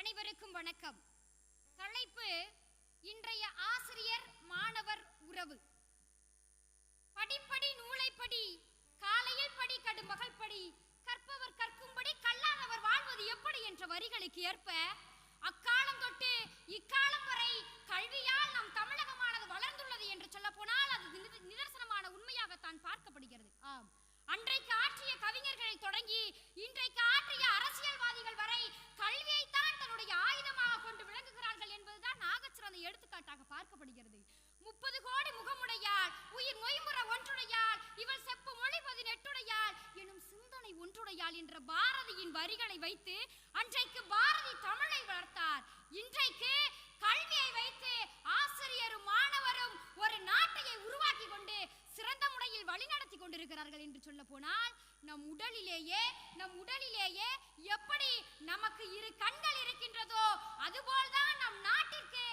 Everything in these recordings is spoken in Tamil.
அனைவருக்கும் வணக்கம். தலைப்பு இன்றைய ஆசிரியர் மாணவர் உறவு. படிப்படி நூலைப்படி, காலையில் படி கடுமகள் படி, கற்பவர் கற்கும்படி கல்லாதவர் வாழ்வது எப்படி என்ற வரிகளுக்கு ஏற்ப அக்காலம் தொட்டு இக்காலம் வரை கல்வியால் நம் தமிழகமானது வளர்ந்துள்ளது என்று சொல்ல போனால் அது நிதர்சனமான உண்மையாகத்தான் பார்க்கப்படுகிறது. ஆம், அன்றைக்கு ஆற்றிய கவிஞர்களை தொடங்கி இன்றைக்கு ஆற்றிய அரசியல்வாதிகள் வரை கல்வியைத்தான் தன்னுடைய ஆயுதமாக கொண்டு விளங்குகிறார்கள் என்பதுதான் ஆகச்சிறந்த எடுத்துக்காட்டாக பார்க்கப்படுகிறது. 30 கோடி முகமுடையாள், உயிர் மொய்முற ஒன்றுடையாள், இவள் செப்பு மொழி 18 எனும் சிந்தனை ஒன்றுடையாள் என்ற பாரதியின் வரிகளை வைத்து அன்றைக்கு பாரதி தமிழை வளர்த்தார். இன்றைக்கு கல்வியை வைத்து ஆசிரியரும் மாணவரும் ஒரு நாட்டையை உருவாக்கி கொண்டு சிறந்த முறையில் வழிநடத்தி கொண்டிருக்கிறார்கள் என்று சொல்ல போனால் நம் உடலிலேயே எப்படி நமக்கு இரு கண்கள் இருக்கின்றதோ அதுபோல்தான் நம் நாட்டிற்கு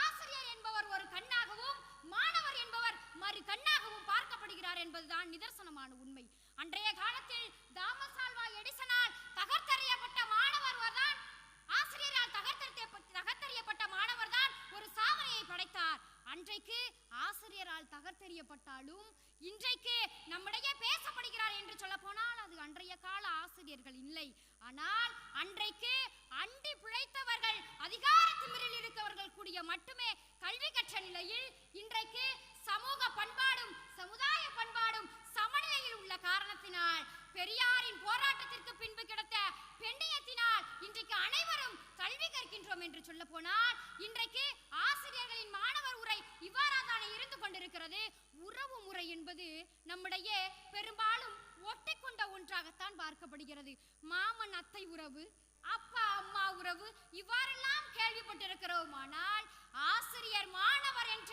ஆசிரியர் என்பவர் ஒரு கண்ணாகவும் மாணவர் என்பவர் மறு கண்ணாகவும் பார்க்கப்படுகிறார் என்பதுதான் நிதர்சனமான உண்மை. அன்றைய காலத்தில் தாமஸ் ஆல்வா எடிசனால் தகர்த்தெறியப்பட்ட மாணவர் தான், ஆசிரியரால் தகர்த்தெறியப்பட்ட மாணவர் தான் ஒரு சாதனையை படைத்தார். அன்றைக்கு ஆசிரியரால் தகர்த்தெறியப்பட்டாலும் இன்றைக்கு நம்மிடையே பேசப்படுகிறார் என்று சொல்ல போனால் அது அன்றைய கால ஆசிரியர்கள் இல்லை. ஆனால் அன்றைக்கு அண்டி பிழைத்தவர்கள், அதிகார திமிரில் இருக்கவர்கள் கூடிய மட்டுமே கல்வி கற்ற நிலையில் இன்றைக்கு சமூக பண்பாடும் சமுதாய பண்பாடும் சமநிலையில் உள்ள காரணத்தினால், பெரியாரின் போராட்டத்திற்கு பின்பு கிடைத்த பெண்ணியத்தினால் இன்றைக்கு அனைவரும் கல்வி கற்கின்றோம் என்று சொல்ல போனால் இன்றைக்கு ஆசிரியர்களின் மாணவர் உரை இவ்வாறாதானே இருந்து கொண்டிருக்கிறது. உறவு முறை என்பது நம்முடைய பெரும்பாலும் ஒட்டிக்கொண்ட ஒன்றாகத்தான் பார்க்கப்படுகிறது. மாமன் அத்தை உறவு, அப்பா அம்மா உறவு இவ்வாறெல்லாம் கேள்விப்பட்டிருக்கிறோம். ஆனால் ஆசிரியர் மாணவர் என்ற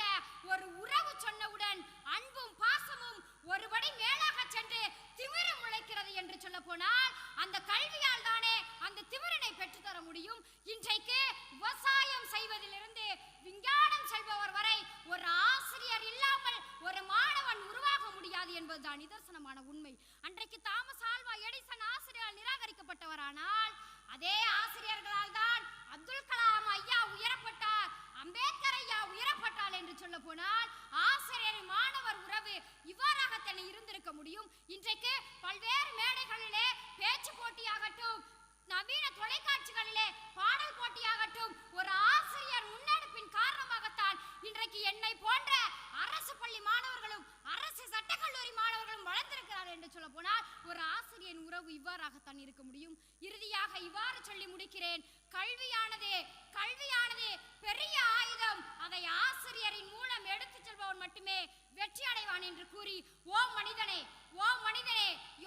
ஒரு உறவு சொன்னவுடன் அன்பும் பாசமும் ஒருபடி மேலாக சென்று திமிரு முளைக்கிறது என்று சொல்ல போனால் அந்த கல்வியால் தானே அந்த திமிரினை பெற்றுத்தர முடியும். இன்றைக்கு விவசாயம் செய்வதிலிருந்து விஞ்ஞானம் செல்பவர் வரை ஒரு ஆசிரியர் இல்லாமல் ஒரு மாணவன் உருவாக முடியாது என்பதுதான் நிதர்சனமான உண்மை. அன்றைக்கு தாமஸ் ஆல்வா எடிசன் ஆசிரியரால் நிராகரிக்கப்பட்டவரானால் அதே ஆசிரியர்களால் தான் அப்துல் கலாம் ஐயா உயரப்பட்டார், அம்பேத்கர் ஐயா உயரப்பட்டார் என்று சொல்ல போனால் ஆசிரியர் மாணவர் உறவு இவ்வாறாகத்தானே இருந்திருக்க முடியும். இன்றைக்கு பல்வேறு மேடைகளிலே பேச்சு போட்டியாகட்டும், நவீன தொலைக்காட்சிகளிலே பாடல் போட்டியாகட்டும், ஒரு ஆசிரியர் முன்னெடுப்பின் காரணமாகத்தான் இன்றைக்கு என்னை போன்ற அரசு பள்ளி மாணவர்களும் அரசு சட்டக்கல்லூரி மாணவர்களும் வளர்ந்திருக்கிறார்கள் என்று சொல்ல போனால் ஒரு ஆசிரியரின் உறவு இவ்வாறாகத்தான் இருக்க முடியும். இறுதியாக இவ்வாறு சொல்லி முடிக்கிறேன். கல்வியானது பெரிய ஆயுதம். அதை ஆசிரியரின் மூலம் எடுத்துச் செல்பவன் மட்டுமே வெற்றி அடைவான் என்று கூறி, ஓ மனிதனே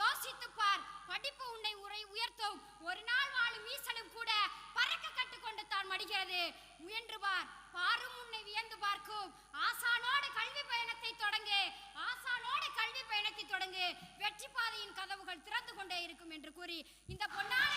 யோசித்துப்பார், படிப்பு உன்னை உயர்த்தும், ஒரு நாள் வாழும் ஈசனும் கூட பறக்க கட்டுக்கொண்டு தான் மடிகிறது, முயன்று பார், பாரும் உன்னை வியந்து பார்க்கும், ஆசானோடு கல்வி பயணத்தை தொடங்கு, வெற்றி பாதையின் கதவுகள் திறந்து கொண்டே இருக்கும் என்று கூறி இந்த பொன்னான